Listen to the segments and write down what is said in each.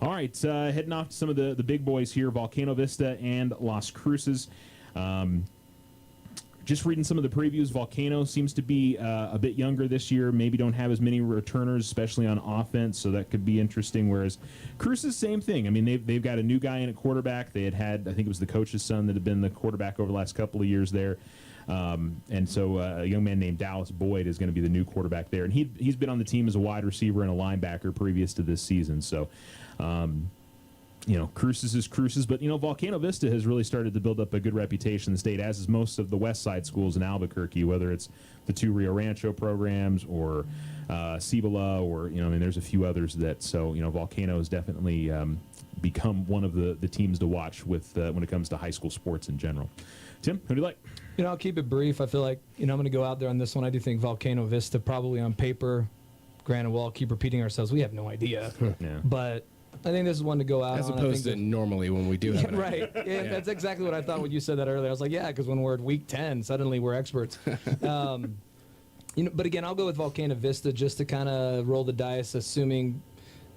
All right, heading off to some of the big boys here, Volcano Vista and Las Cruces. Just reading some of the previews, Volcano seems to be a bit younger this year, maybe don't have as many returners, especially on offense, so that could be interesting, whereas Cruces, same thing. I mean, they've got a new guy in at quarterback. They had, I think it was the coach's son that had been the quarterback over the last couple of years there. And so a young man named Dallas Boyd is going to be the new quarterback there. And he's been on the team as a wide receiver and a linebacker previous to this season. So, Cruces is Cruces, but, Volcano Vista has really started to build up a good reputation in the state, as is most of the West Side schools in Albuquerque, whether it's the two Rio Rancho programs or Cibola or, there's a few others that, so, Volcano has definitely become one of the teams to watch with when it comes to high school sports in general. Tim, who do you like? I'll keep it brief. I feel like, I'm going to go out there on this one. I do think Volcano Vista probably on paper, granted, we'll all keep repeating ourselves. We have no idea. Yeah. But I think this is one to go out as on. opposed to normally when we do have an right. idea. Yeah, that's exactly what I thought when you said that earlier. I was like, yeah, because when we're at week 10, suddenly we're experts. But again, I'll go with Volcano Vista just to kind of roll the dice, assuming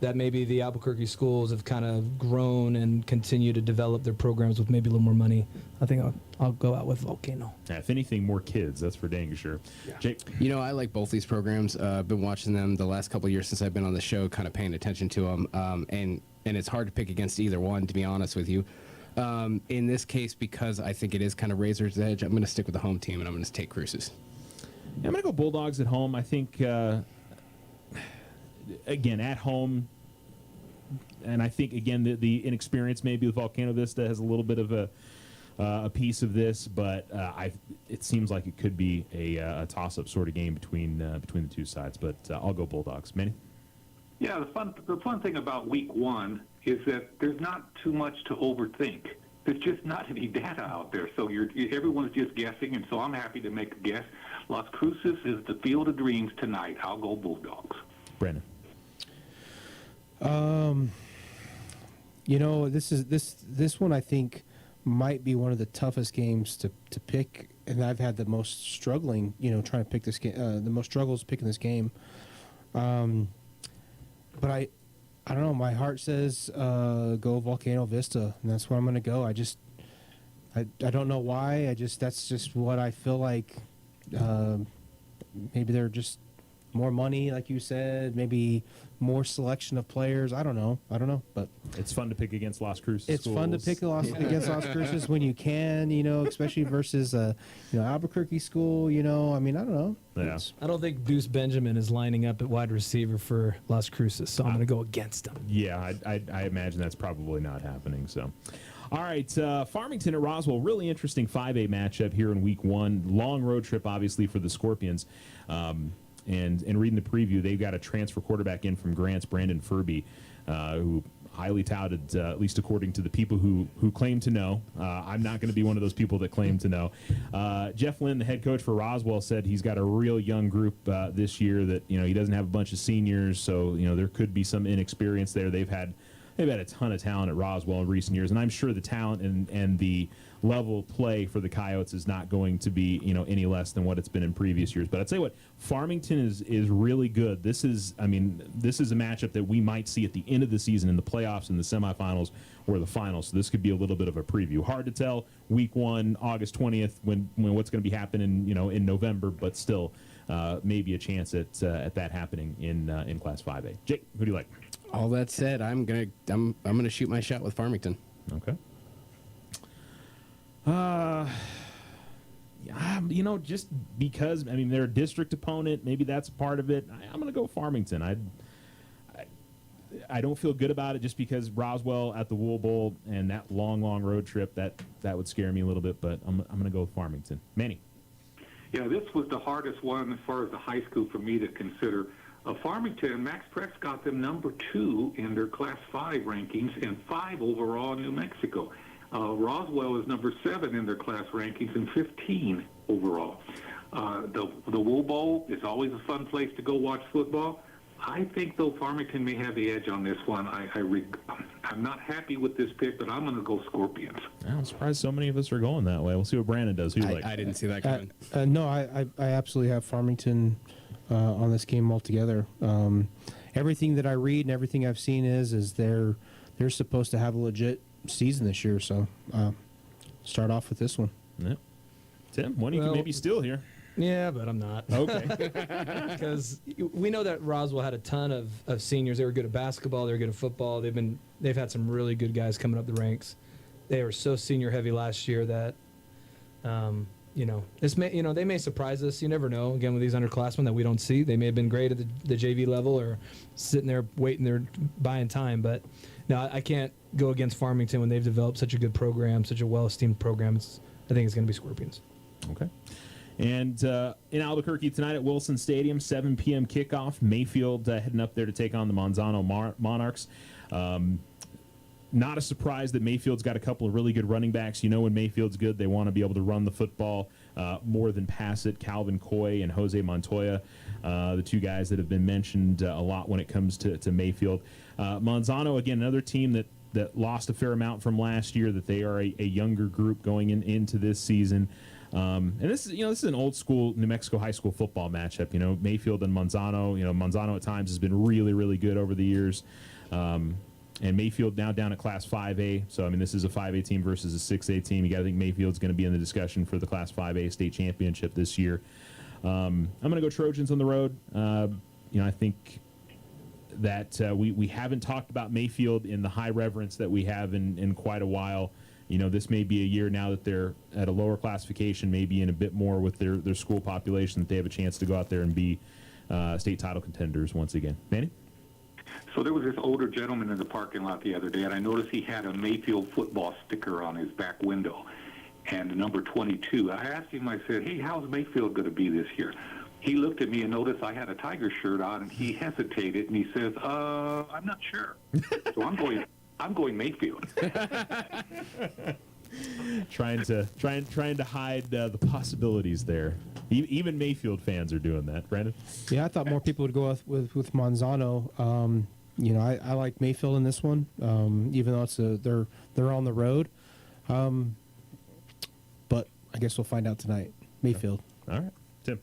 that maybe the Albuquerque schools have kind of grown and continue to develop their programs with maybe a little more money. I think I'll go out with Volcano. Yeah, if anything, more kids, that's for dang sure. Yeah. Jake? I like both these programs. I've been watching them the last couple of years since I've been on the show, kind of paying attention to them. And it's hard to pick against either one, to be honest with you. In this case, because I think it is kind of razor's edge, I'm going to stick with the home team, and I'm going to take Cruces. Yeah, I'm going to go Bulldogs at home. I think, again, at home, and I think, again, the inexperience maybe with Volcano Vista has a little bit of a piece of this, but it seems like it could be a toss-up sort of game between the two sides. But I'll go Bulldogs. Manny? Yeah, the fun thing about week one is that there's not too much to overthink. There's just not any data out there, so everyone's just guessing, and so I'm happy to make a guess. Las Cruces is the field of dreams tonight. I'll go Bulldogs. Brandon? This one I think might be one of the toughest games to pick, and I've had the most struggling, trying to pick this game, the most struggles picking this game. But I don't know. My heart says go Volcano Vista, and that's where I'm going to go. I don't know why. That's just what I feel like. Maybe they're just more money, like you said. Maybe more selection of players. I don't know. But it's fun to pick against Las Cruces. It's fun to pick against Las Cruces when you can. Especially versus Albuquerque school. I don't know. Yeah. I don't think Deuce Benjamin is lining up at wide receiver for Las Cruces, so I'm going to go against him. Yeah, I imagine that's probably not happening. So, all right, Farmington at Roswell, really interesting 5A matchup here in week one. Long road trip, obviously, for the Scorpions. And reading the preview, they've got a transfer quarterback in from Grants, Brandon Furby, who highly touted, at least according to the people who claim to know. I'm not going to be one of those people that claim to know. Jeff Lynn, the head coach for Roswell, said he's got a real young group this year that, he doesn't have a bunch of seniors, so, there could be some inexperience there. They've had a ton of talent at Roswell in recent years, and I'm sure the talent and the level of play for the Coyotes is not going to be, any less than what it's been in previous years. But I'd say Farmington is really good. This is a matchup that we might see at the end of the season in the playoffs, in the semifinals, or the finals. So this could be a little bit of a preview. Hard to tell week one, August 20th, when what's going to be happening, in November, but still maybe a chance at that happening in Class 5A. Jake, who do you like? All that said, I'm gonna shoot my shot with Farmington. Okay. Just because they're a district opponent, maybe that's part of it. I'm gonna go Farmington. I don't feel good about it just because Roswell at the Wool Bowl and that long road trip that would scare me a little bit. But I'm gonna go with Farmington. Manny. Yeah, this was the hardest one as far as the high school for me to consider. Farmington, Max Prex got them number 2 in their Class 5 rankings and 5 overall in New Mexico. Roswell is number 7 in their class rankings and 15 overall. The Wool Bowl is always a fun place to go watch football. I think, though, Farmington may have the edge on this one. I'm not happy with this pick, but I'm going to go Scorpions. I'm surprised so many of us are going that way. We'll see what Brandon does. I didn't see that coming. No, I absolutely have Farmington on this game altogether. And everything that I read and everything I've seen is they're supposed to have a legit season this year. So start off with this one. Yeah. Tim, one you can Well- maybe steal here. Yeah, but I'm not. Okay. Because we know that Roswell had a ton of seniors. They were good at basketball. They were good at football. They've had some really good guys coming up the ranks. They were so senior heavy last year that, they may surprise us. You never know. Again, with these underclassmen that we don't see, they may have been great at the JV level or sitting there waiting there buying time. But no, I can't go against Farmington when they've developed such a good program, such a well-esteemed program. I think it's going to be Scorpions. Okay. And in Albuquerque tonight at Wilson Stadium, 7 p.m. kickoff. Mayfield heading up there to take on the Manzano Monarchs. Not a surprise that Mayfield's got a couple of really good running backs. You know when Mayfield's good, they want to be able to run the football more than pass it. Calvin Coy and Jose Montoya, the two guys that have been mentioned a lot when it comes to Mayfield. Manzano, again, another team that lost a fair amount from last year, that they are a younger group going into this season. And this is an old school New Mexico high school football matchup. Mayfield and Manzano. Manzano at times has been really, really good over the years. And Mayfield now down at Class 5A. So, this is a 5A team versus a 6A team. You got to think Mayfield's going to be in the discussion for the Class 5A state championship this year. I'm going to go Trojans on the road. I think that we haven't talked about Mayfield in the high reverence that we have in quite a while. This may be a year now that they're at a lower classification, maybe in a bit more with their school population, that they have a chance to go out there and be state title contenders once again. Manny? So there was this older gentleman in the parking lot the other day, and I noticed he had a Mayfield football sticker on his back window, and the number 22. I asked him, I said, hey, how's Mayfield going to be this year? He looked at me and noticed I had a Tiger shirt on, and he hesitated, and he says, I'm not sure. So I'm going Mayfield. trying to hide the possibilities there. Even Mayfield fans are doing that. Brandon? Yeah, I thought more people would go with Manzano. I like Mayfield in this one, even though they're on the road. But I guess we'll find out tonight. Mayfield. All right. Tim?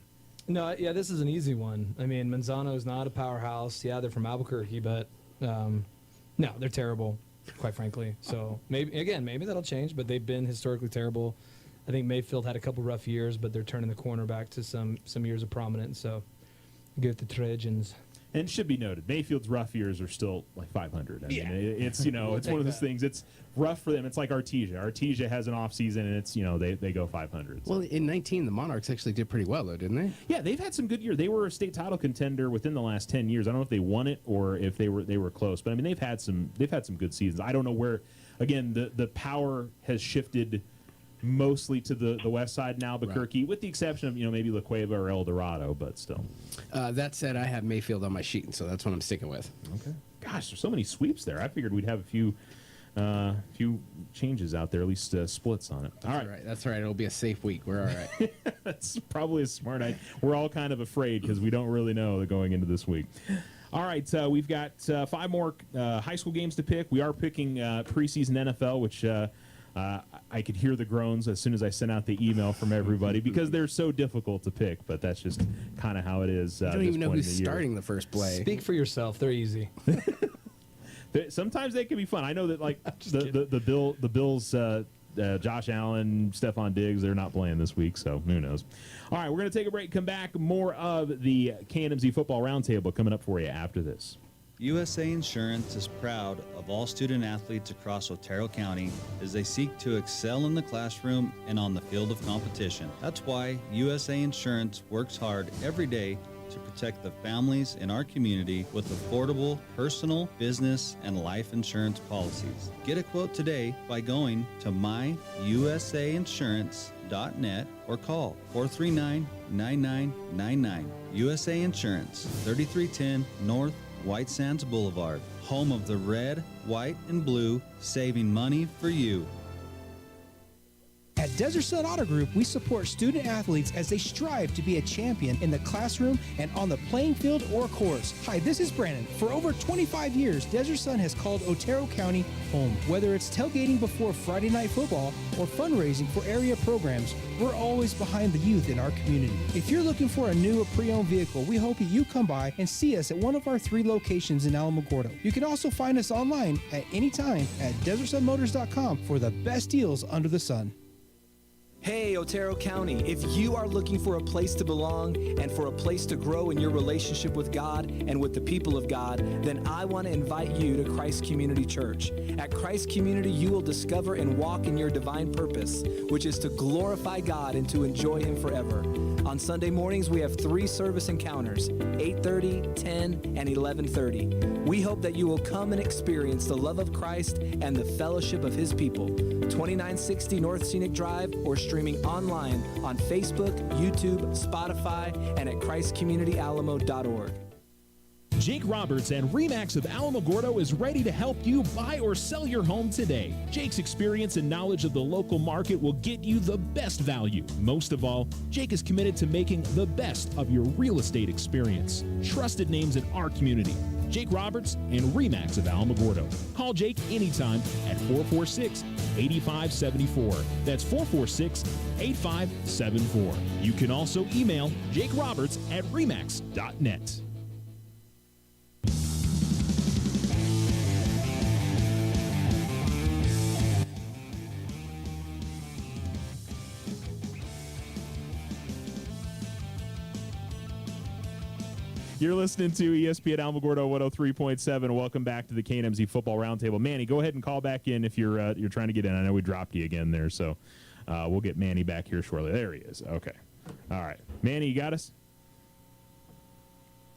No, yeah, this is an easy one. Manzano is not a powerhouse. Yeah, they're from Albuquerque, but no, they're terrible, quite frankly. So maybe that'll change, but they've been historically terrible. I think Mayfield had a couple rough years, but they're turning the corner back to some years of prominence. So give it the Trojans. And it should be noted, Mayfield's rough years are still like 500. It's it's one of those things. It's rough for them. It's like Artesia. Artesia has an off season, and it's they go 500. So. Well, in 19, the Monarchs actually did pretty well, though, didn't they? Yeah, they've had some good years. They were a state title contender within the last 10 years. I don't know if they won it or if they were close, but they've had some good seasons. I don't know where. Again, the power has shifted mostly to the west side in Albuquerque, with the exception of maybe La Cueva or El Dorado, but still. That said, I have Mayfield on my sheet, and so that's what I'm sticking with. Okay. Gosh, there's so many sweeps there. I figured we'd have a few changes out there, at least splits on it. All right. That's all right. It'll be a safe week. We're all right. That's probably a smart idea. We're all kind of afraid because we don't really know going into this week. All right, we've got 5 more high school games to pick. We are picking preseason NFL, which I could hear the groans as soon as I sent out the email from everybody because they're so difficult to pick, but that's just kind of how it is. I don't even know who's starting the first play. Speak for yourself. They're easy. Sometimes they can be fun. I know that the Bills, Josh Allen, Stephon Diggs, they're not playing this week, so who knows. All right, we're going to take a break, come back. More of the KNMZ Football Roundtable coming up for you after this. USA Insurance is proud of all student athletes across Otero County as they seek to excel in the classroom and on the field of competition. That's why USA Insurance works hard every day to protect the families in our community with affordable personal, business, and life insurance policies. Get a quote today by going to myusainsurance.net or call 439-9999. USA Insurance, 3310 North White Sands Boulevard, home of the red, white, and blue, saving money for you. At At Desert Sun Auto Group, we support student athletes as they strive to be a champion in the classroom and on the playing field or course. Hi, this is Brandon. For over 25 years, Desert Sun has called Otero County home. Whether it's tailgating before Friday night football or fundraising for area programs, we're always behind the youth in our community. If you're looking for a new or pre-owned vehicle, we hope that you come by and see us at one of our 3 locations in Alamogordo. You can also find us online at any time at desertsunmotors.com for the best deals under the sun. Hey, Otero County, if you are looking for a place to belong and for a place to grow in your relationship with God and with the people of God, then I want to invite you to Christ Community Church. At Christ Community, you will discover and walk in your divine purpose, which is to glorify God and to enjoy Him forever. On Sunday mornings, we have 3 service encounters, 8:30, 10, and 11:30. We hope that you will come and experience the love of Christ and the fellowship of His people. 2960 North Scenic Drive or streaming online on Facebook, YouTube, Spotify, and at ChristCommunityAlamo.org. Jake Roberts and RE/MAX of Alamogordo is ready to help you buy or sell your home today. Jake's experience and knowledge of the local market will get you the best value. Most of all, Jake is committed to making the best of your real estate experience. Trusted names in our community. Jake Roberts and RE/MAX of Alamogordo. Call Jake anytime at 446-8574. That's 446-8574. You can also email jakeroberts@remax.net. You're listening to ESPN Alamogordo 103.7. Welcome back to the KNMZ Football Roundtable. Manny, go ahead and call back in if you're trying to get in. I know we dropped you again there, so we'll get Manny back here shortly. There he is. Okay. All right. Manny, you got us?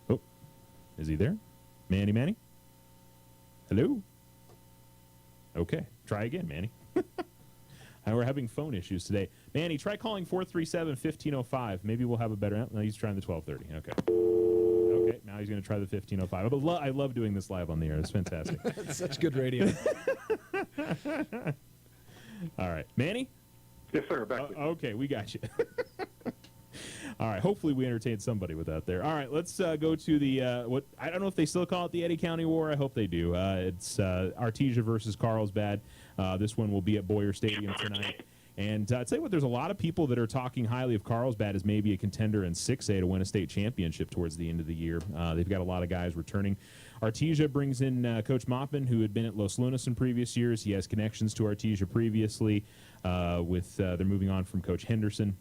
Oh, is he there? Manny? Hello? Okay. Try again, Manny. We're having phone issues today. Manny, try calling 437-1505. Maybe we'll have a better... No, he's trying the 1230. Okay. Okay, now he's going to try the 1505. I love doing this live on the air. It's fantastic. That's such good radio. All right. Manny? Yes, sir. Back with you. Okay, we got you. All right. Hopefully we entertained somebody with that there. All right, let's go to the what I don't know if they still call it the Eddy County War. I hope they do. It's Artesia versus Carlsbad. This one will be at Boyer Stadium tonight. And I'd say there's a lot of people that are talking highly of Carlsbad as maybe a contender in 6A to win a state championship towards the end of the year. They've got a lot of guys returning. Artesia brings in Coach Moppin, who had been at Los Lunas in previous years. He has connections to Artesia previously. They're moving on from Coach Henderson.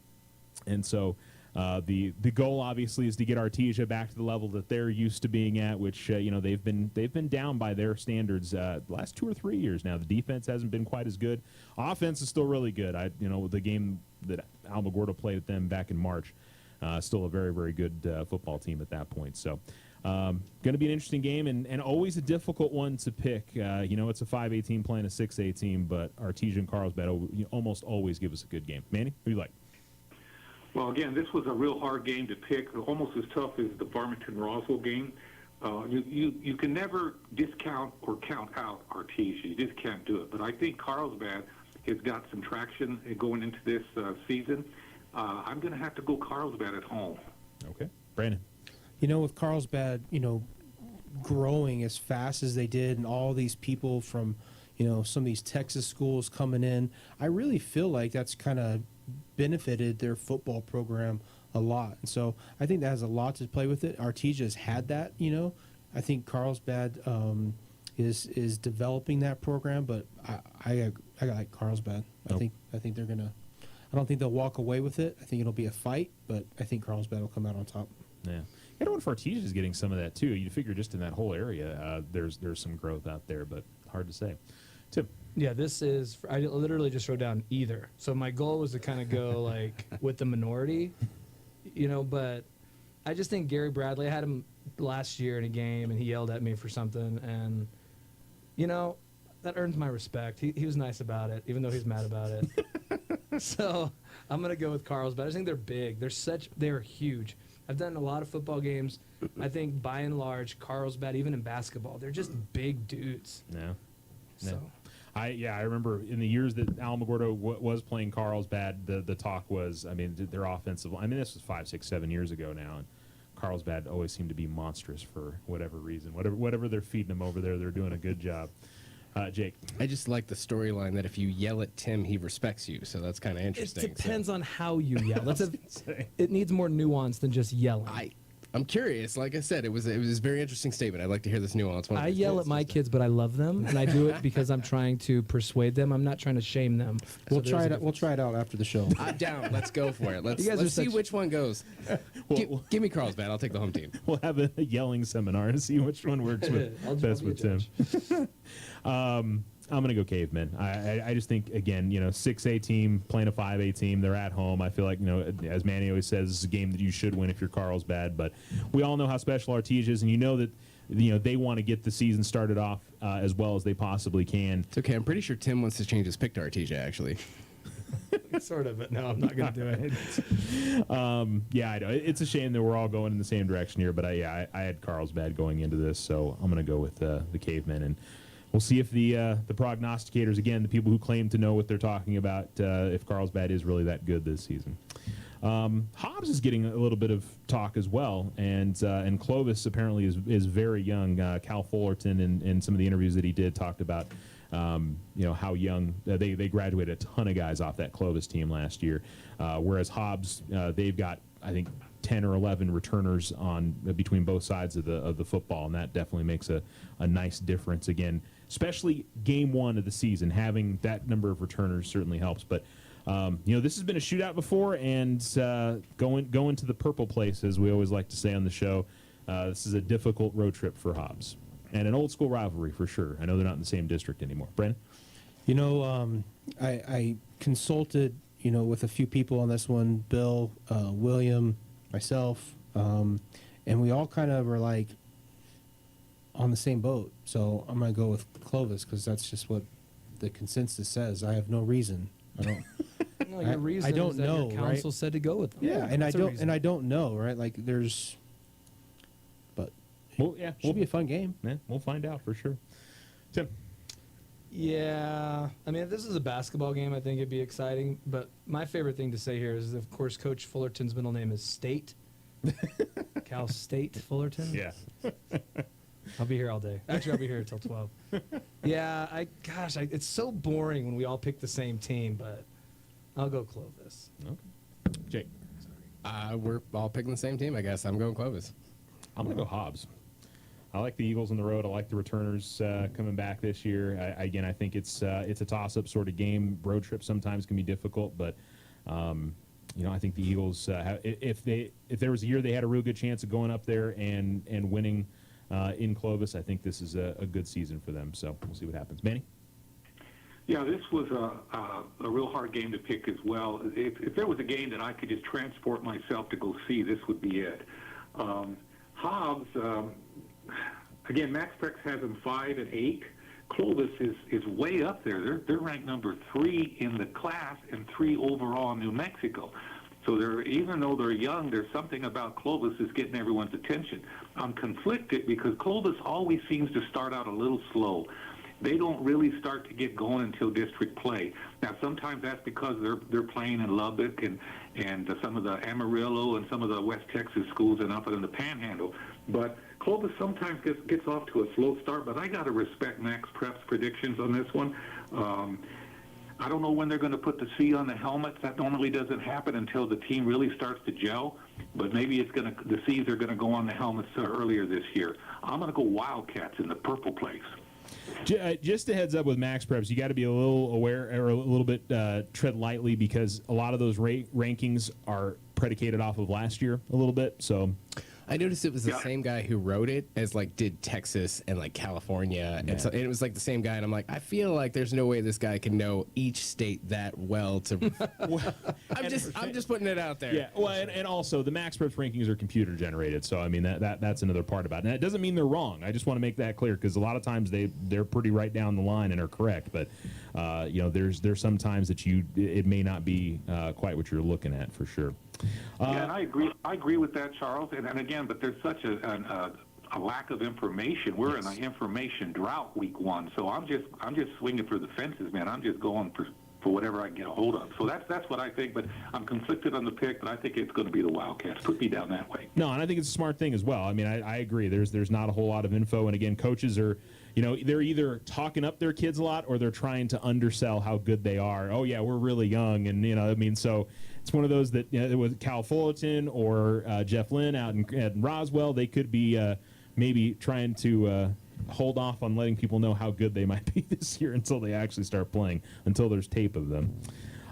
And so the goal obviously is to get Artesia back to the level that they're used to being at, which they've been down by their standards the last 2 or 3 years now. The defense hasn't been quite as good. Offense is still really good. The game that Alamogordo played at them back in March, still a very, very good football team at that point. So going to be an interesting game and always a difficult one to pick. It's a 5A team playing a 6A team, but Artesia and Carlsbad almost always give us a good game. Manny, who do you like? Well, again, this was a real hard game to pick, almost as tough as the Farmington-Roswell game. You can never discount or count out Artesia. You just can't do it. But I think Carlsbad has got some traction going into this season. I'm going to have to go Carlsbad at home. Okay. Brandon. With Carlsbad, growing as fast as they did and all these people from, some of these Texas schools coming in, I really feel like that's kind of benefited their football program a lot. And so I think that has a lot to play with it. Artesia's had that, I think Carlsbad is developing that program, but I like Carlsbad. Nope. I think they're gonna. I don't think they'll walk away with it. I think it'll be a fight, but I think Carlsbad will come out on top. Yeah. I don't know if Artesia is getting some of that too. You figure just in that whole area, there's some growth out there, but hard to say. Tim. Yeah, I literally just wrote down either. So my goal was to kind of go with the minority, but I just think Gary Bradley, I had him last year in a game and he yelled at me for something and, that earns my respect. He was nice about it, even though he's mad about it. So I'm going to go with Carlsbad. I think they're big. They're huge. I've done a lot of football games. I think by and large, Carlsbad, even in basketball, they're just big dudes. Yeah. So. I remember in the years that Alamogordo was playing Carlsbad, the talk was, I mean, their offensive. I mean, this was 5, 6, 7 years ago now, and Carlsbad always seemed to be monstrous for whatever reason. Whatever they're feeding them over there, they're doing a good job. Jake, I just like the storyline that if you yell at Tim, he respects you. So that's kind of interesting. It depends on how you yell. It needs more nuance than just yelling. I'm curious. Like I said, it was a very interesting statement. I'd like to hear this nuance. I yell at my kids, but I love them, and I do it because I'm trying to persuade them. I'm not trying to shame them. We'll try it. We'll try it out after the show. I'm down. Let's go for it. Let's You guys are see such- which one goes. Give me Carlsbad. I'll take the home team. we'll have a yelling seminar to see which one works best with Tim. I'm going to go Cavemen. I just think, again, 6A team playing a 5A team. They're at home. I feel like, as Manny always says, this is a game that you should win if you're Carlsbad. But we all know how special Artesia is, and that, they want to get the season started off as well as they possibly can. It's okay. I'm pretty sure Tim wants to change his pick to Artesia, actually. Sort of, but no, I'm not going to do it. Yeah, I know. It's a shame that we're all going in the same direction here, but I had Carlsbad going into this, so I'm going to go with the Cavemen. And we'll see if the prognosticators, again, the people who claim to know what they're talking about, if Carlsbad is really that good this season. Hobbs is getting a little bit of talk as well, and Clovis apparently is very young. Cal Fullerton in some of the interviews that he did talked about how young they graduated a ton of guys off that Clovis team last year, whereas Hobbs they've got, I think, 10 or 11 returners on between both sides of the football, and that definitely makes a nice difference. Again, especially game one of the season, having that number of returners certainly helps. But this has been a shootout before, and going to the purple place, as we always like to say on the show, this is a difficult road trip for Hobbs, and an old school rivalry for sure. I know they're not in the same district anymore. Brandon? I consulted, with a few people on this one, Bill, William, myself, and we all kind of were like on the same boat. So I'm going to go with Clovis because that's just what the consensus says. I have no reason. I don't. No, your reason I don't is that know, your council right? said to go with them. Yeah, and That's a reason. I don't know, right? Like there's, but Well, yeah, should be a fun game. Yeah, we'll find out for sure. Tim? Yeah, I mean, if this is a basketball game, I think it'd be exciting. But my favorite thing to say here is, of course, Coach Fullerton's middle name is State. Cal State Fullerton. Yeah. I'll be here all day. Actually, I'll be here until 12. Yeah, it's so boring when we all pick the same team, but I'll go Clovis. Okay. Jake? We're all picking the same team, I guess. I'm going Clovis. I'm going to go Hobbs. I like the Eagles on the road. I like the returners coming back this year. I think it's a toss-up sort of game. Road trips sometimes can be difficult, but I think the Eagles, if there was a year they had a real good chance of going up there and winning in Clovis, I think this is a good season for them. So we'll see what happens. Manny? Yeah, this was a real hard game to pick as well. If there was a game that I could just transport myself to go see, this would be it. Hobbs, again, Max Prex has them 5 and 8. Clovis is way up there. They're ranked number 3 in the class and 3 overall in New Mexico. So even though they're young, there's something about Clovis that's getting everyone's attention. I'm conflicted because Clovis always seems to start out a little slow. They don't really start to get going until district play. Now, sometimes that's because they're playing in Lubbock and some of the Amarillo and some of the West Texas schools and up in the Panhandle. But Clovis sometimes gets off to a slow start, but I got to respect Max Prep's predictions on this one. I don't know when they're going to put the C on the helmets. That normally doesn't happen until the team really starts to gel. But maybe the C's are going to go on the helmets earlier this year. I'm going to go Wildcats in the purple place. Just a heads up with Max Preps, you got to be a little aware or a little bit tread lightly because a lot of those rankings are predicated off of last year a little bit. So I noticed it was the same guy who wrote it as did Texas and California, and so it was the same guy. And I'm like, I feel like there's no way this guy can know each state that well. I'm just putting it out there. Yeah. Well, and also the Max Preps rankings are computer generated, so I mean that's another part about it. And that doesn't mean they're wrong. I just want to make that clear because a lot of times they're pretty right down the line and are correct, but there's some times that it may not be quite what you're looking at for sure. Yeah, and I agree with that, Charles. And again, but there's such a a lack of information. We're in an information drought week one, so I'm just swinging for the fences, man. I'm just going for whatever I can get a hold of. So that's what I think, but I'm conflicted on the pick, but I think it's going to be the Wildcats. Put me down that way. No, and I think it's a smart thing as well. I mean, I agree. There's not a whole lot of info, and again, coaches are, they're either talking up their kids a lot or they're trying to undersell how good they are. Oh yeah, we're really young, and so it's one of those that with Cal Fullerton or Jeff Lynn out in Roswell, they could be maybe trying to hold off on letting people know how good they might be this year until they actually start playing, until there's tape of them.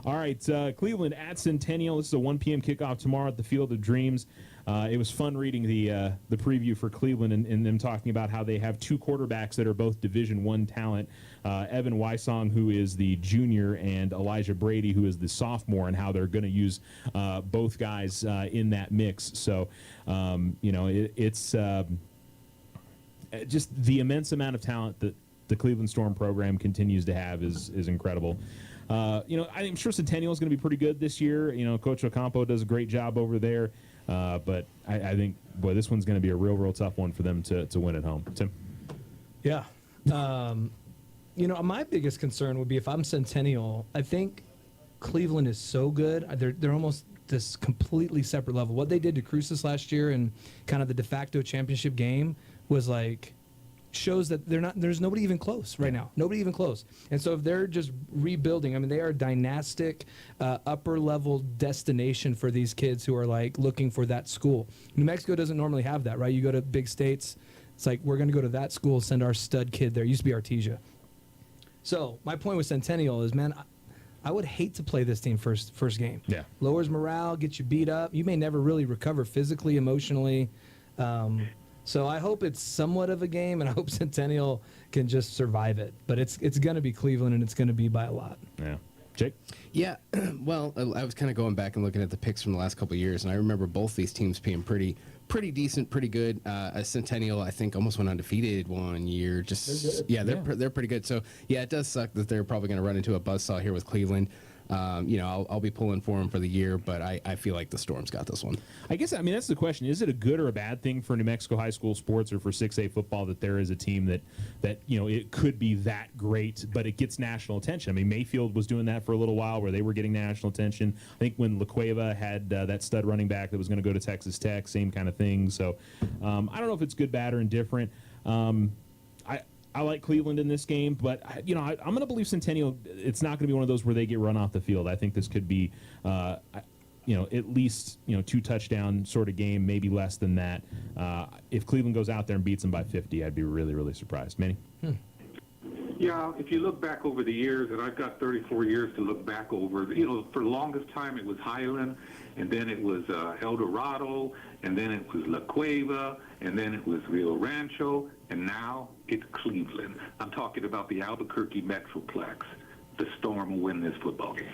All right, Cleveland at Centennial. This is a 1 p.m. kickoff tomorrow at the Field of Dreams. It was fun reading the preview for Cleveland and them talking about how they have two quarterbacks that are both Division I talent, Evan Wysong, who is the junior, and Elijah Brady, who is the sophomore, and how they're going to use both guys in that mix. So, it's just the immense amount of talent that the Cleveland Storm program continues to have is incredible. I'm sure Centennial is going to be pretty good this year. Coach Ocampo does a great job over there. But I think, this one's going to be a real tough one for them to win at home. Tim? Yeah. My biggest concern would be if I'm Centennial, I think Cleveland is so good. They're almost this completely separate level. What they did to Cruces last year and kind of the de facto championship game was shows that there's nobody even close right now. Nobody even close. And so if they're just rebuilding, they are a dynastic upper level destination for these kids who are looking for that school. New Mexico doesn't normally have that, right? You go to big states, it's we're going to go to that school, send our stud kid there. It used to be Artesia. So my point with Centennial is, man, I would hate to play this team first game. Yeah. Lowers morale, gets you beat up. You may never really recover physically, emotionally. So I hope it's somewhat of a game, and I hope Centennial can just survive it. But it's going to be Cleveland, and it's going to be by a lot. Yeah. Jake? Yeah, well, I was kind of going back and looking at the picks from the last couple of years, and I remember both these teams being pretty decent, pretty good. Centennial, I think, almost went undefeated one year. They're pretty good. So yeah, it does suck that they're probably going to run into a buzzsaw here with Cleveland. I'll be pulling for them for the year, but I feel like the Storm's got this one. I guess, that's the question. Is it a good or a bad thing for New Mexico high school sports or for 6A football that there is a team that it could be that great, but it gets national attention? Mayfield was doing that for a little while where they were getting national attention. I think when La Cueva had that stud running back that was going to go to Texas Tech, same kind of thing. So I don't know if it's good, bad, or indifferent. I like Cleveland in this game, but I'm going to believe Centennial. It's not going to be one of those where they get run off the field. I think this could be, at least 2 touchdown sort of game, maybe less than that. If Cleveland goes out there and beats them by 50, I'd be really surprised. Manny? Yeah, if you look back over the years, and I've got 34 years to look back over, for the longest time it was Highland, and then it was El Dorado, and then it was La Cueva, and then it was Rio Rancho, and now it's Cleveland. I'm talking about the Albuquerque Metroplex. The Storm will win this football game.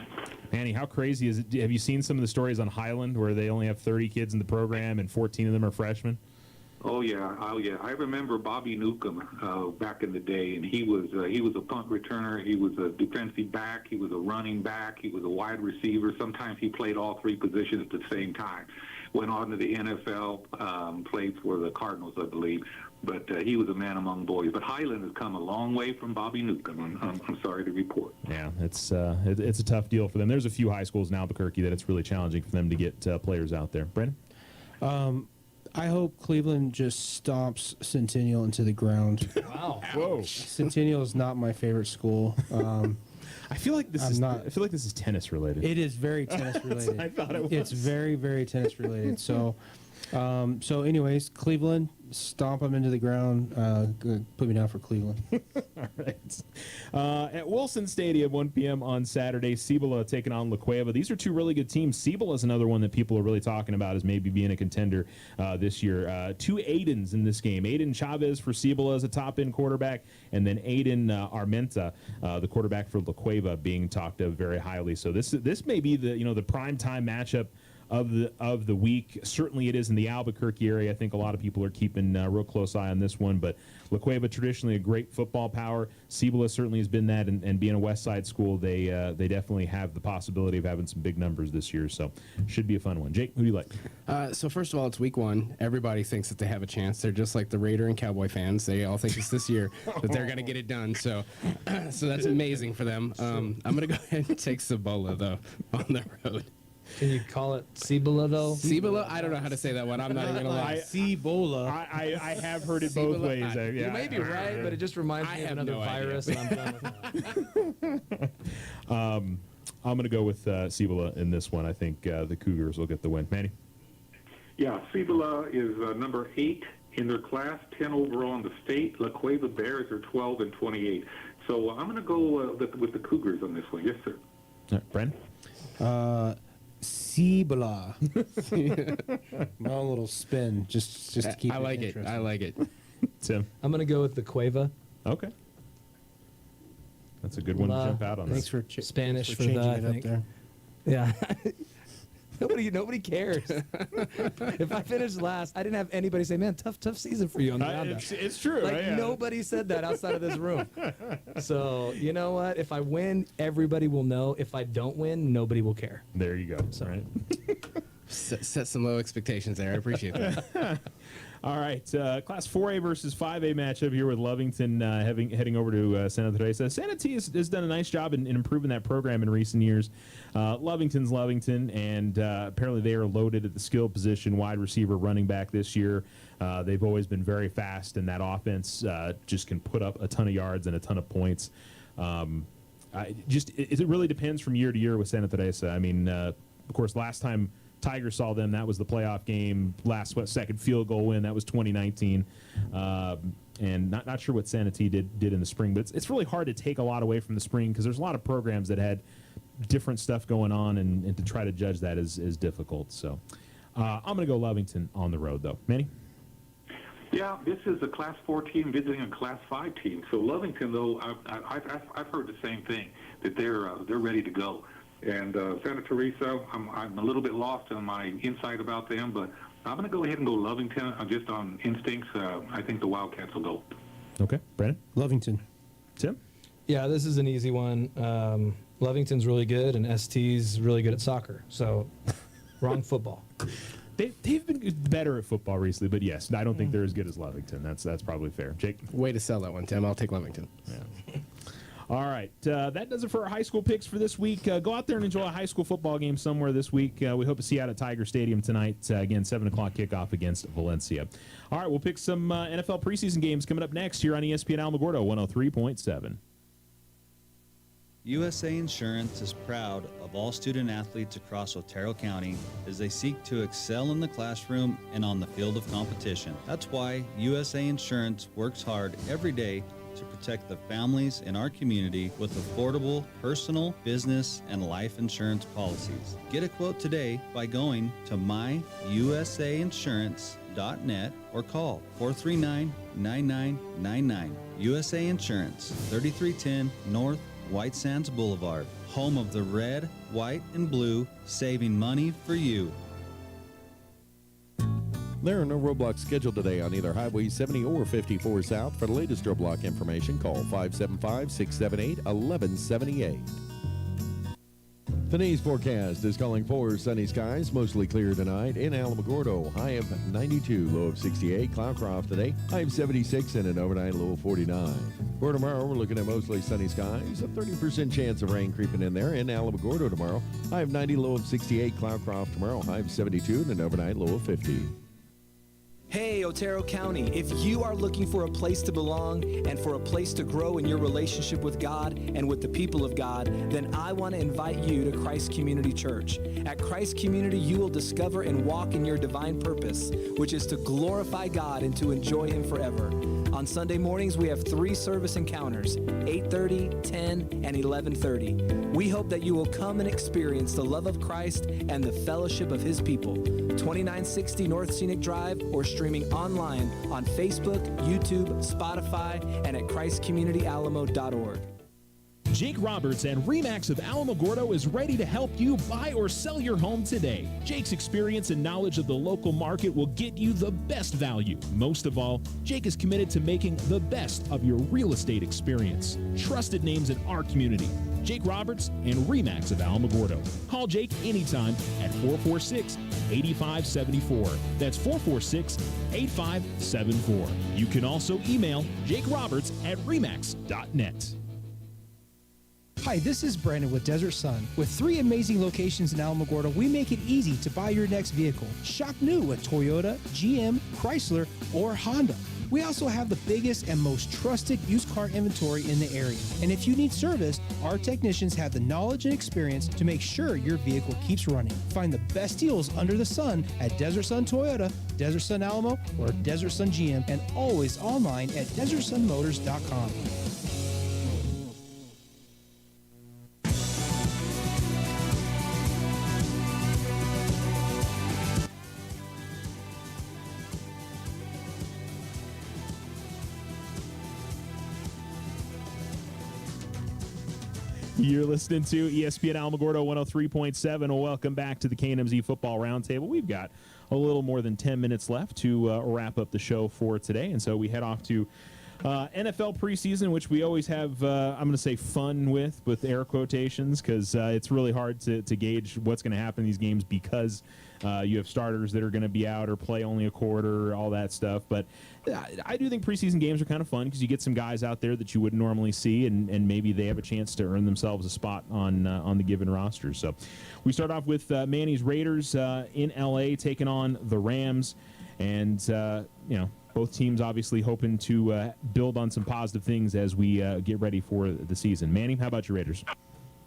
Manny, how crazy is it? Have you seen some of the stories on Highland where they only have 30 kids in the program and 14 of them are freshmen? Oh yeah. I remember Bobby Newcomb back in the day, and he was a punt returner. He was a defensive back. He was a running back. He was a wide receiver. Sometimes he played all 3 positions at the same time. Went on to the NFL, played for the Cardinals, I believe. But he was a man among boys. But Highland has come a long way from Bobby Newcomb. I'm sorry to report. Yeah, it's a tough deal for them. There's a few high schools in Albuquerque that it's really challenging for them to get players out there. Brandon? I hope Cleveland just stomps Centennial into the ground. Wow. Whoa. Centennial is not my favorite school. I feel like this is tennis related. It is very tennis related. I thought it was. It's very tennis related. So anyways, Cleveland, stomp them into the ground. Put me down for Cleveland. All right. At Wilson Stadium, 1 p.m. on Saturday, Cibola taking on La Cueva. These are 2 really good teams. Cibola is another one that people are really talking about as maybe being a contender this year. 2 Aidens in this game. Aiden Chavez for Cibola as a top-end quarterback, and then Aiden Armenta, the quarterback for La Cueva, being talked of very highly. So this may be the prime time matchup of the week. Certainly it is in the Albuquerque area. I think a lot of people are keeping a real close eye on this one, but La Cueva, traditionally a great football power. Cibola certainly has been that, and being a West Side school, they definitely have the possibility of having some big numbers this year, so should be a fun one. Jake, who do you like? So first of all, it's week 1. Everybody thinks that they have a chance. They're just like the Raider and Cowboy fans. They all think it's this year that they're going to get it done. So that's amazing for them. I'm going to go ahead and take Cibola, though, on the road. Can you call it Cibola, though? Cibola? I don't know how to say that one. I'm not even going to lie. Cibola. I have heard it both Cibola, ways. Yeah. You may be right, but it just reminds me of have another no idea. virus, and I'm done with that. I'm going to go with Cibola in this one. I think the Cougars will get the win. Manny? Yeah, Cibola is number 8 in their class, 10 overall in the state. La Cueva Bears are 12 and 28. So I'm going to go with the Cougars on this one. Yes, sir. Bren? Cibola. My own little spin, just to keep I like it. interesting. I like it. Tim? I'm going to go with the Cueva. Okay. That's a good one to jump out on. Thanks This. for Spanish for changing the, I it up think. there. Yeah. Nobody cares. If I finished last, I didn't have anybody say, "Man, tough season for you on the roundup." It's true. Like right? nobody said that outside of this room. So you know what? If I win, everybody will know. If I don't win, nobody will care. There you go. So- Right. Set some low expectations there. I appreciate that. All right, Class 4A versus 5A matchup here with Lovington heading over to Santa Teresa. Santa T has done a nice job in improving that program in recent years. Lovington's Lovington, and apparently they are loaded at the skill position, wide receiver, running back this year. They've always been very fast, and that offense just can put up a ton of yards and a ton of points. It really depends from year to year with Santa Teresa. I mean, of course, last time Tigers saw them, that was the playoff game. Second field goal win, that was 2019. And not sure what Santa T did in the spring, but it's really hard to take a lot away from the spring because there's a lot of programs that had different stuff going on, and to try to judge that is difficult. So I'm going to go Lovington on the road, though. Manny? Yeah, this is a Class 4 team visiting a Class 5 team. So Lovington, though, I've heard the same thing, that they're ready to go. And Santa Teresa, I'm a little bit lost on my insight about them, but I'm going to go ahead and go Lovington just on instincts. I think the Wildcats will go. Okay. Brandon? Lovington. Tim? Yeah, this is an easy one. Lovington's really good, and ST's really good at soccer. So, wrong football. They've been better at football recently, but yes, I don't think they're as good as Lovington. That's probably fair. Jake? Way to sell that one, Tim. I'll take Lovington. Yeah. All right, that does it for our high school picks for this week. Go out there and enjoy a high school football game somewhere this week. We hope to see you out at Tiger Stadium tonight. Again, 7 o'clock kickoff against Valencia. All right, we'll pick some NFL preseason games coming up next here on ESPN Alamogordo 103.7. USA Insurance is proud of all student athletes across Otero County as they seek to excel in the classroom and on the field of competition. That's why USA Insurance works hard every day to protect the families in our community with affordable personal, business, and life insurance policies. Get a quote today by going to myusainsurance.net or call 439-9999. USA Insurance, 3310 North White Sands Boulevard, home of the red, white, and blue, saving money for you. There are no roadblocks scheduled today on either Highway 70 or 54 South. For the latest roadblock information, call 575-678-1178. Today's forecast is calling for sunny skies, mostly clear tonight. In Alamogordo, high of 92, low of 68. Cloudcroft today, high of 76 and an overnight low of 49. For tomorrow, we're looking at mostly sunny skies, a 30% chance of rain creeping in there. In Alamogordo tomorrow, high of 90, low of 68. Cloudcroft tomorrow, high of 72 and an overnight low of 50. Hey, Otero County, if you are looking for a place to belong and for a place to grow in your relationship with God and with the people of God, then I want to invite you to Christ Community Church. At Christ Community, you will discover and walk in your divine purpose, which is to glorify God and to enjoy Him forever. On Sunday mornings, we have 3 service encounters, 8:30, 10, and 11:30. We hope that you will come and experience the love of Christ and the fellowship of His people. 2960 North Scenic Drive or streaming online on Facebook, YouTube, Spotify, and at ChristCommunityAlamo.org. Jake Roberts and RE/MAX of Alamogordo is ready to help you buy or sell your home today. Jake's experience and knowledge of the local market will get you the best value. Most of all, Jake is committed to making the best of your real estate experience. Trusted names in our community. Jake Roberts and RE/MAX of Alamogordo. Call Jake anytime at 446-8574. That's 446-8574. You can also email jakeroberts@remax.net. Hi, this is Brandon with Desert Sun. With 3 amazing locations in Alamogordo, we make it easy to buy your next vehicle. Shop new at Toyota, GM, Chrysler, or Honda. We also have the biggest and most trusted used car inventory in the area. And if you need service, our technicians have the knowledge and experience to make sure your vehicle keeps running. Find the best deals under the sun at Desert Sun Toyota, Desert Sun Alamo, or Desert Sun GM, and always online at DesertSunMotors.com. You're listening to ESPN Alamogordo 103.7. Welcome back to the KNMZ Football Roundtable. We've got a little more than 10 minutes left to wrap up the show for today, and so we head off to NFL preseason, which we always have, I'm going to say fun with air quotations, because it's really hard to gauge what's going to happen in these games because you have starters that are going to be out or play only a quarter, all that stuff. But I do think preseason games are kind of fun because you get some guys out there that you wouldn't normally see, and maybe they have a chance to earn themselves a spot on the given roster. So we start off with Manny's Raiders in L.A. taking on the Rams, and both teams obviously hoping to build on some positive things as we get ready for the season. Manny, how about your Raiders?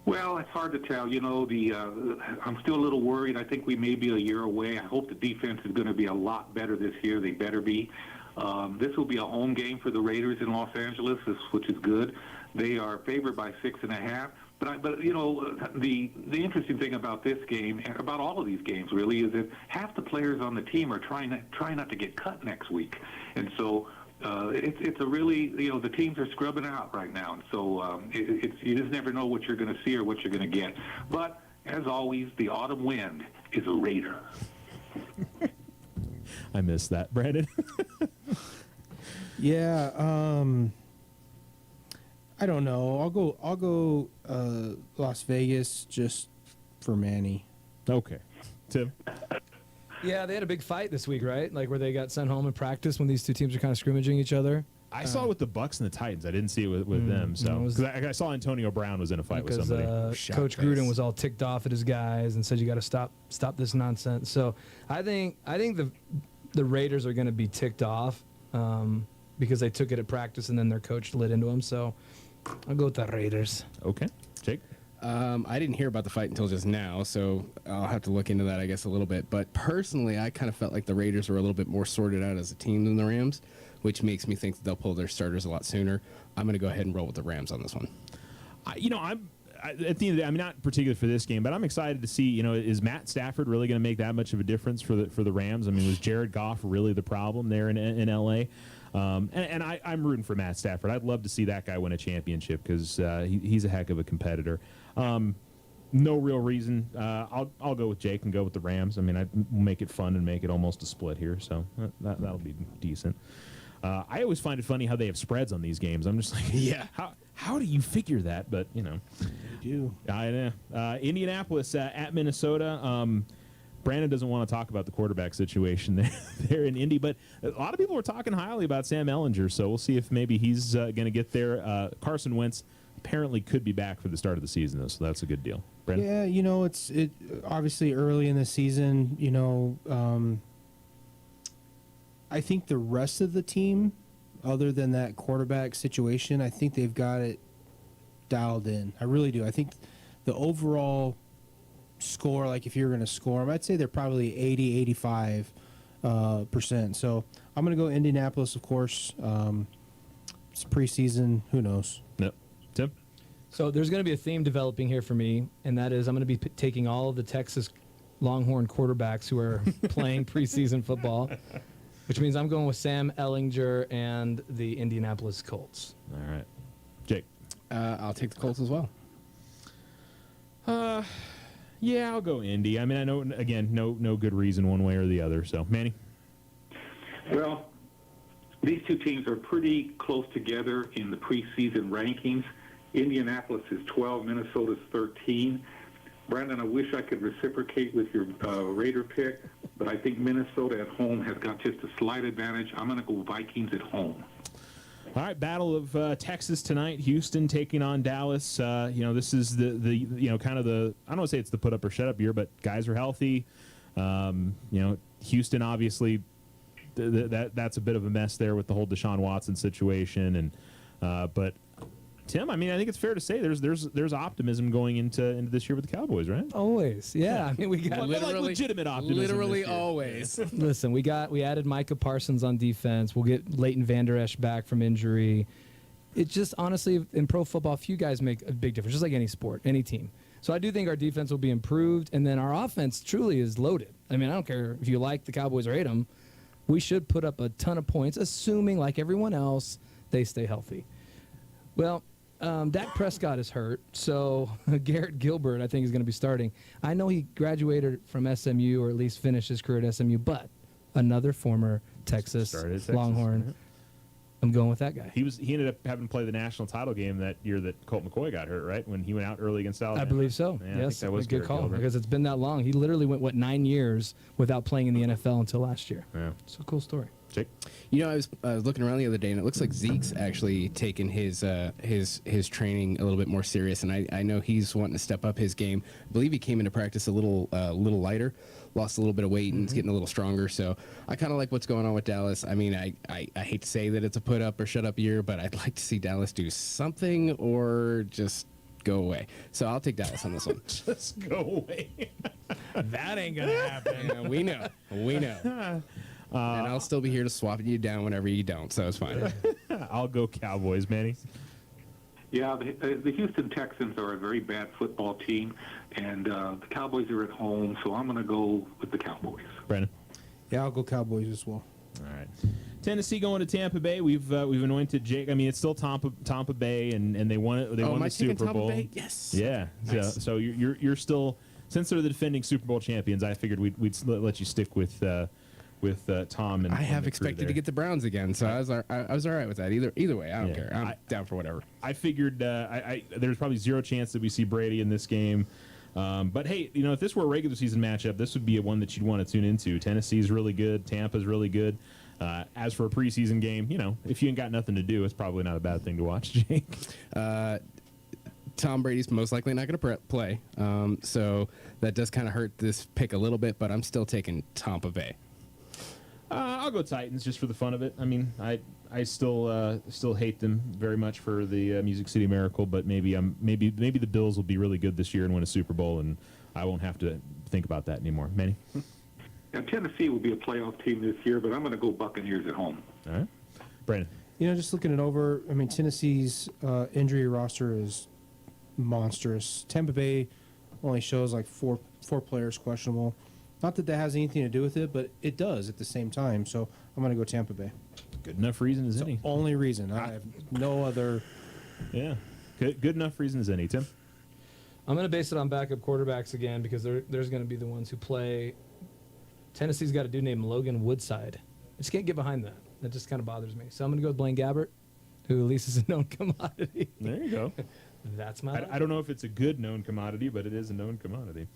Well, it's hard to tell. I'm still a little worried. I think we may be a year away. I hope the defense is going to be a lot better this year. They better be. This will be a home game for the Raiders in Los Angeles, which is good. They are favored by 6.5. But the interesting thing about this game, and about all of these games really, is that half the players on the team are trying not to get cut next week, and so it's a really, the teams are scrubbing out right now, and so you just never know what you're going to see or what you're going to get. But as always, the autumn wind is a Raider. I missed that, Brandon. Yeah, I don't know. I'll go Las Vegas just for Manny. Okay. Tim? Yeah, they had a big fight this week, right? Like where they got sent home in practice when these two teams are kind of scrimmaging each other. I saw it with the Bucks and the Titans. I didn't see it with them. So because I saw Antonio Brown was in a fight with somebody. Coach Gruden was all ticked off at his guys and said, "You got to stop this nonsense." So I think the Raiders are going to be ticked off because they took it at practice and then their coach lit into them. So I'll go with the Raiders. Okay, Jake. I didn't hear about the fight until just now, so I'll have to look into that, I guess, a little bit. But personally, I kind of felt like the Raiders were a little bit more sorted out as a team than the Rams, which makes me think that they'll pull their starters a lot sooner. I'm going to go ahead and roll with the Rams on this one. At the end of the day, I'm not particular for this game, but I'm excited to see, is Matt Stafford really going to make that much of a difference for the Rams? I mean, was Jared Goff really the problem there in L.A.? And I'm rooting for Matt Stafford. I'd love to see that guy win a championship because he's a heck of a competitor. No real reason. I'll go with Jake and go with the Rams. I mean, I'll make it fun and make it almost a split here, so that'll be decent. I always find it funny how they have spreads on these games. I'm just like, yeah, how do you figure that? But, You do. I know. Indianapolis at Minnesota. Brandon doesn't want to talk about the quarterback situation there in Indy, but a lot of people were talking highly about Sam Ehlinger, so we'll see if maybe he's going to get there. Carson Wentz apparently could be back for the start of the season, though, so that's a good deal. Brandon? Yeah, it's obviously early in the season. I think the rest of the team, other than that quarterback situation, I think they've got it dialed in. I really do. I think the overall score, like if you're going to score them, I'd say they're probably 80-85%. So I'm going to go Indianapolis, of course. It's preseason. Who knows? Yep. Tim? So there's going to be a theme developing here for me, and that is I'm going to be taking all of the Texas Longhorn quarterbacks who are playing preseason football, which means I'm going with Sam Ehlinger and the Indianapolis Colts. All right. Jake? I'll take the Colts as well. Yeah, I'll go Indy. I mean, I know, again, no good reason one way or the other. So, Manny? Well, these two teams are pretty close together in the preseason rankings. Indianapolis is 12, Minnesota's 13. Brandon, I wish I could reciprocate with your Raider pick, but I think Minnesota at home has got just a slight advantage. I'm going to go Vikings at home. All right, Battle of Texas tonight. Houston taking on Dallas. This is the kind of the, I don't want to say it's the put up or shut up year, but guys are healthy. Houston obviously that's a bit of a mess there with the whole Deshaun Watson situation, but Tim, I mean, I think it's fair to say there's optimism going into this year with the Cowboys, right? Always, yeah. I mean, we got like legitimate optimism. Literally always. Listen, we added Micah Parsons on defense. We'll get Leighton Vander Esch back from injury. It just honestly, in pro football, few guys make a big difference, just like any sport, any team. So I do think our defense will be improved, and then our offense truly is loaded. I mean, I don't care if you like the Cowboys or hate them. We should put up a ton of points, assuming, like everyone else, they stay healthy. Well, Dak Prescott is hurt, so Garrett Gilbert, I think, is going to be starting. I know he graduated from SMU, or at least finished his career at SMU, but another former Texas Longhorn. Yeah. I'm going with that guy. He ended up having to play the national title game that year that Colt McCoy got hurt, right? When he went out early against Alabama. I believe so. Yeah, yes, I think that was a good call Gilbert. because it's been that long. He literally went 9 years without playing in the NFL until last year. Yeah, it's a cool story. Jake? I was looking around the other day, and it looks like Zeke's actually taken his training a little bit more serious, and I know he's wanting to step up his game. I believe he came into practice a little lighter, lost a little bit of weight, and is getting a little stronger. So I kind of like what's going on with Dallas. I mean, I hate to say that it's a put up or shut up year, but I'd like to see Dallas do something or just go away. So I'll take Dallas on this one. Just go away. That ain't gonna happen. Yeah, we know. And I'll still be here to swap you down whenever you don't, so it's fine. I'll go Cowboys, Manny. Yeah, the Houston Texans are a very bad football team, and the Cowboys are at home, so I'm going to go with the Cowboys. Brandon? Yeah, I'll go Cowboys as well. All right. Tennessee going to Tampa Bay. We've anointed Jake. I mean, it's still Tampa Bay, and they won the Super Bowl. Tampa Bay? Yes. Yeah. Nice. So you're still, since they're the defending Super Bowl champions, I figured we'd let you stick with Tom. And I have expected to get the Browns again, so I was all right with that. Either way, I don't care. I'm down for whatever. I figured there's probably zero chance that we see Brady in this game. But hey, if this were a regular season matchup, this would be one that you'd want to tune into. Tennessee's really good. Tampa's really good. As for a preseason game, if you ain't got nothing to do, it's probably not a bad thing to watch, Jake. Tom Brady's most likely not going to play, so that does kind of hurt this pick a little bit, but I'm still taking Tampa Bay. I'll go Titans just for the fun of it. I mean, I still hate them very much for the Music City Miracle, but maybe the Bills will be really good this year and win a Super Bowl, and I won't have to think about that anymore. Manny? Now, Tennessee will be a playoff team this year, but I'm going to go Buccaneers at home. All right. Brandon? Just looking it over, I mean, Tennessee's injury roster is monstrous. Tampa Bay only shows like four players questionable. Not that has anything to do with it, but it does at the same time. So I'm going to go Tampa Bay. Good enough reason as any. Only reason. I have no other. Yeah. Good enough reason as any. Tim? I'm going to base it on backup quarterbacks again because there's going to be the ones who play. Tennessee's got a dude named Logan Woodside. I just can't get behind that. That just kind of bothers me. So I'm going to go with Blaine Gabbert, who at least is a known commodity. There you go. That's my. I don't know if it's a good known commodity, but it is a known commodity.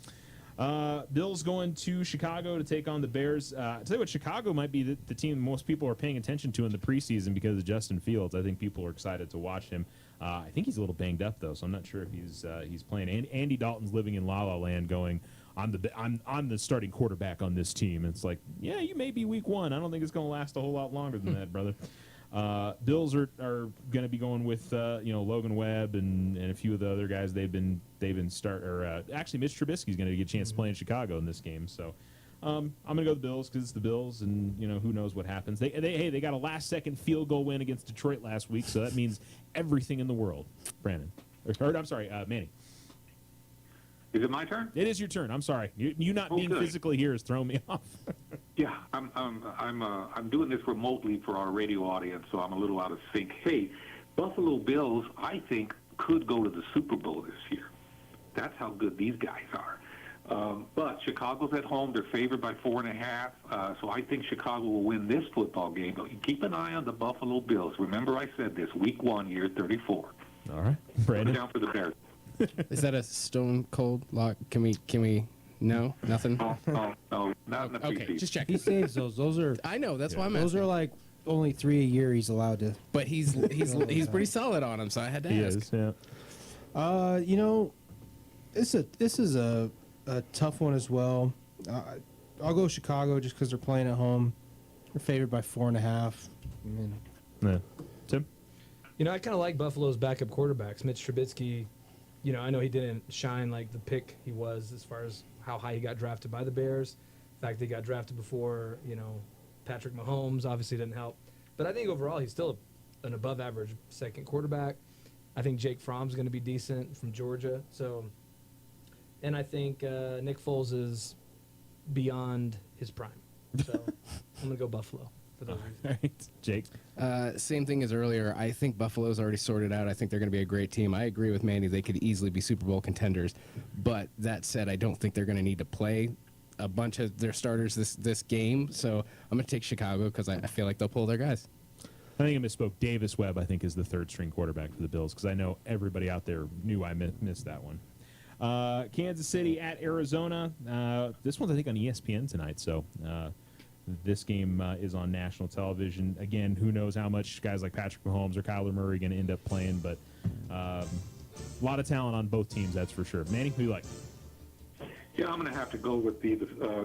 Bills going to Chicago to take on the Bears. Tell you what, Chicago might be the team most people are paying attention to in the preseason because of Justin Fields. I think people are excited to watch him. I think he's a little banged up though, so I'm not sure if he's playing. And Andy Dalton's living in La La Land, going, I'm the starting quarterback on this team. And it's like, yeah, you may be week one. I don't think it's going to last a whole lot longer than that, brother. Bills are going to be going with Logan Webb and a few of the other guys they've been actually Mitch Trubisky's going to get a chance to play in Chicago in this game. So I'm going to go with the Bills because it's the Bills, and who knows what happens. They got a last second field goal win against Detroit last week, so that means everything in the world. Brandon, I'm sorry, Manny. Is it my turn? It is your turn. I'm sorry. You not being physically here has thrown me off. Yeah, I'm doing this remotely for our radio audience, so I'm a little out of sync. Hey, Buffalo Bills, I think, could go to the Super Bowl this year. That's how good these guys are. But Chicago's at home. They're favored by 4.5. So I think Chicago will win this football game. But keep an eye on the Buffalo Bills. Remember I said this, week 1, year 34. All right. Put Brandon? it down for the Bears. Is that a stone cold lock? Can we? No, nothing. No, not in the Okay, preseason. just He checking. saves those. Those are I know that's why I'm those asking. are like only 3 a year he's allowed to. But he's pretty solid on him, so I had to He ask. is, yeah. This is a tough one as well. I'll go Chicago just because they're playing at home. They're favored by 4.5. I mean, Yeah. Tim? I kind of like Buffalo's backup quarterbacks. Mitch Trubisky, I know he didn't shine like the pick he was as far as how high he got drafted by the Bears. The fact that he got drafted before, Patrick Mahomes obviously didn't help. But I think overall he's still an above-average second quarterback. I think Jake Fromm's going to be decent from Georgia. And I think Nick Foles is beyond his prime. So I'm going to go Buffalo for those reasons. All right. Jake? Same thing as earlier. I think Buffalo's already sorted out. I think they're going to be a great team. I agree with Manny. They could easily be Super Bowl contenders. But that said, I don't think they're going to need to play a bunch of their starters this game. So I'm going to take Chicago because I feel like they'll pull their guys. I think I misspoke. Davis Webb, I think, is the third-string quarterback for the Bills because I know everybody out there knew I missed that one. Kansas City at Arizona. This one's, I think, on ESPN tonight, so this game is on national television. Again, who knows how much guys like Patrick Mahomes or Kyler Murray are going to end up playing, but a lot of talent on both teams, that's for sure. Manny, who you like? Yeah, I'm going to have to go with the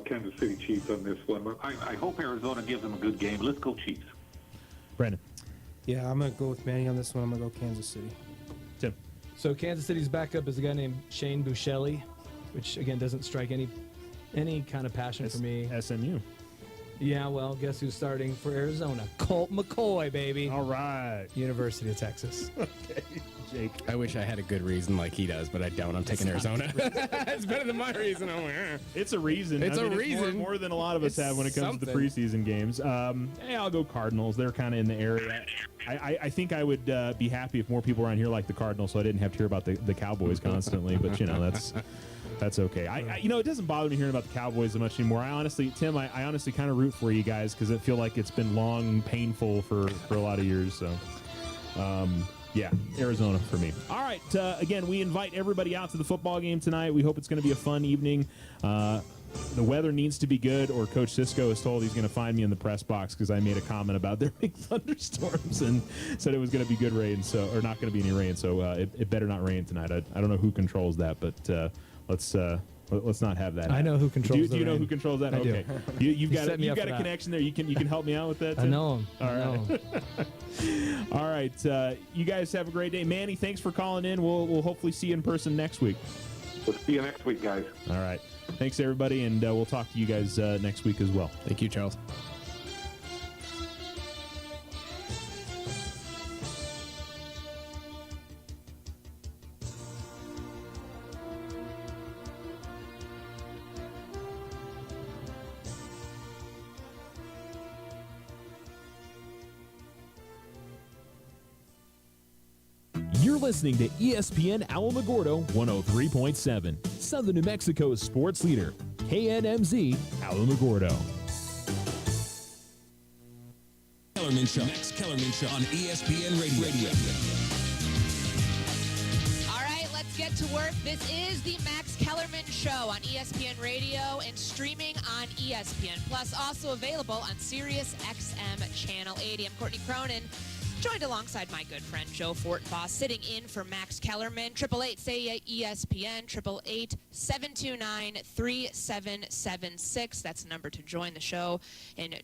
Kansas City Chiefs on this one. I hope Arizona gives them a good game. Let's go Chiefs. Brandon? yeah, I'm going to go with Manny on this one. I'm going to go Kansas City. Tim? So Kansas City's backup is a guy named Shane Buechele, which, again, doesn't strike any kind of passion for me. SMU. Yeah, well, guess who's starting for Arizona? Colt McCoy, baby. All right. University of Texas. Okay. Jake? I wish I had a good reason like he does, but I don't. I'm taking Arizona. It's better than my reason. I'm like, It's a reason. It's a It's reason. more than a lot of us It's have when it comes to the something. preseason games. Hey, I'll go Cardinals. They're kind of in the area. I think I would be happy if more people around here like the Cardinals, so I didn't have to hear about the Cowboys constantly. But that's okay. It doesn't bother me hearing about the Cowboys as much anymore. I honestly kind of root for you guys because I feel like it's been long and painful for a lot of years. So. Yeah, Arizona for me. All right, again, we invite everybody out to the football game tonight. We hope it's going to be a fun evening. The weather needs to be good, or Coach Sisko is told he's going to find me in the press box because I made a comment about there being thunderstorms and said it was going to be good rain, or not going to be any rain. So it better not rain tonight. I don't know who controls that, but let's not have that. I know who controls Do you know rain. who controls that? I do. Okay, you've got set me you've up got for a that. connection there. You can help me out with that. I Tim? know him. All I know right. him. All right. You guys have a great day. Manny, thanks for calling in. We'll hopefully see you in person next week. We'll see you next week, guys. All right. Thanks, everybody, and we'll talk to you guys next week as well. thank you, Charles. You're listening to ESPN Alamogordo 103.7, Southern New Mexico's sports leader, KNMZ Alamogordo. Kellerman Show. Max Kellerman Show on ESPN Radio. All right, let's get to work. This is the Max Kellerman Show on ESPN Radio and streaming on ESPN Plus, also available on Sirius XM Channel 80. I'm Courtney Cronin, joined alongside my good friend Joe Fortenbaugh, sitting in for Max Kellerman. 888-SAY-ESPN, 888-729-3776. That's the number to join the show and